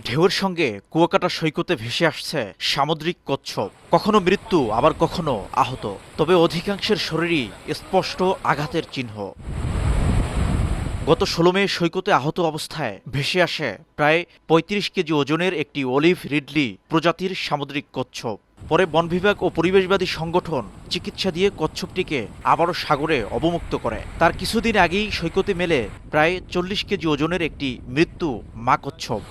ঢেউয়ের সঙ্গে কুয়াকাটা সৈকতে ভেসে আসছে সামুদ্রিক কচ্ছপ, কখনো মৃত্যু আবার কখনো আহত, তবে অধিকাংশের শরীরই স্পষ্ট আঘাতের চিহ্ন। গত ১৬ মে সৈকতে আহত অবস্থায় ভেসে আসে প্রায় ৩৫ কেজি ওজনের একটি অলিভ রিডলি প্রজাতির সামুদ্রিক কচ্ছপ। পরে বন বিভাগ ও পরিবেশবাদী সংগঠন চিকিৎসা দিয়ে কচ্ছপটিকে আবারও সাগরে অবমুক্ত করে। তার কিছুদিন আগেই সৈকতে মেলে প্রায় ৪০ কেজি ওজনের একটি মৃত্যু মা কচ্ছপ।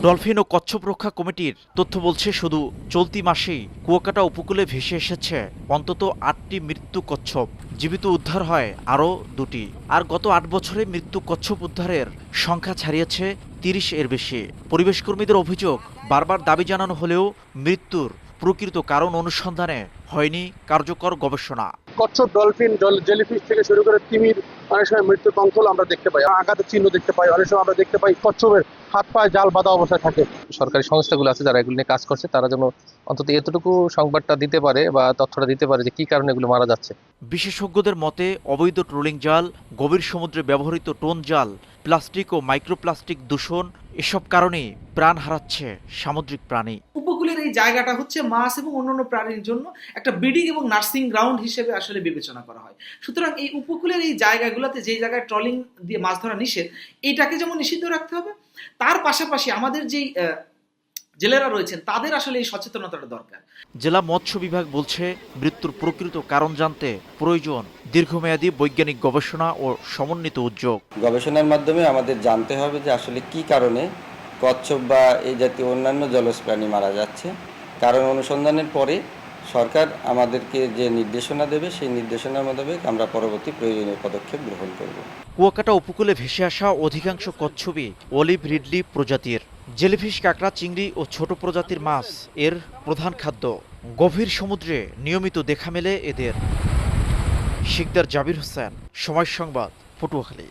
ডলফিন ও কচ্ছপ রক্ষা কমিটির তথ্য বলছে, শুধু চলতি মাসেই কুয়াকাটা উপকূলে ভেসে এসেছে অন্তত ৮টি মৃত্যু কচ্ছপ। জীবিত উদ্ধার হয় আরও ২টি। আর গত ৮ বছরে মৃত্যু কচ্ছপ উদ্ধারের সংখ্যা ছাড়িয়েছে ৩০ এর বেশি। পরিবেশকর্মীদের অভিযোগ, বারবার দাবি জানানো হলেও মৃত্যুর প্রকৃত কারণ অনুসন্ধানে হয়নি কার্যকর গবেষণা। কচ্ছপ, ডলফিন, জেলিফিশ থেকে শুরু করে তিমির অনেক সময় মৃত্যুর কঙ্কাল আমরা দেখতে পাই, আঘাতের চিহ্ন দেখতে পাই। অনেক সময় আমরা দেখতে পাই কচ্ছপের হাত পায়ে জাল বাঁধা অবস্থায় থাকে। সরকারি সংস্থাগুলো আছে যারা এগুলো নিয়ে কাজ করছে, তারা যেন অন্তত এতটুকু সংবাদটা দিতে পারে বা তথ্যটা দিতে পারে যে কি কারণে এগুলো মারা যাচ্ছে। বিশেষজ্ঞদের মতে, অবৈধ ট্রোলিং জাল, গভীর সমুদ্রে ব্যবহৃত টোন জাল, প্লাস্টিক ও মাইক্রোপ্লাস্টিক দূষণ, এসব কারণেই প্রাণ হারাচ্ছে সামুদ্রিক প্রাণী। উপকূলের এই জায়গাটা হচ্ছে মাছ এবং অন্যান্য প্রাণীর জন্য একটা ব্রিডিং এবং নার্সিং গ্রাউন্ড হিসেবে আসলে বিবেচনা করা হয়। সুতরাং এই উপকূলের এই জায়গাগুলোতে যে জায়গায় ট্রলিং দিয়ে মাছ ধরা নিষেধ, এইটাকে যেমন নিষিদ্ধ রাখতে হবে, তার পাশাপাশি আমাদের যেই জেলেরা রয়েছেন তাদের আসলে এই সচেতনতাটা দরকার। জেলা মৎস্য বিভাগ বলছে, মৃত্যুর প্রকৃত কারণ জানতে প্রয়োজন দীর্ঘমেয়াদী বৈজ্ঞানিক গবেষণা ও সমন্বিত উদ্যোগ। গবেষণার মাধ্যমে আমাদের জানতে হবে যে আসলে কি কারণে কচ্ছপ বা এই জাতীয় অন্যান্য জলজ প্রাণী মারা যাচ্ছে। কারণ অনুসন্ধানের পরে সরকার আমাদেরকে যে নির্দেশনা দেবে, সেই নির্দেশনার মোতাবেক আমরা পরবর্তী প্রয়োজনীয় পদক্ষেপ গ্রহণ করব। কুয়াকাটা উপকূলে ভেসে আসা অধিকাংশ কচ্ছপই অলিভ রিডলি প্রজাতির। জেলিফিশ, কাঁকড়া, চিংড়ি ও ছোট প্রজাতির মাছ এর প্রধান খাদ্য। গভীর সমুদ্রে নিয়মিত দেখা মেলে এদের। শিকদার জাবির হোসেন, সময় সংবাদ, পটুয়াখালী।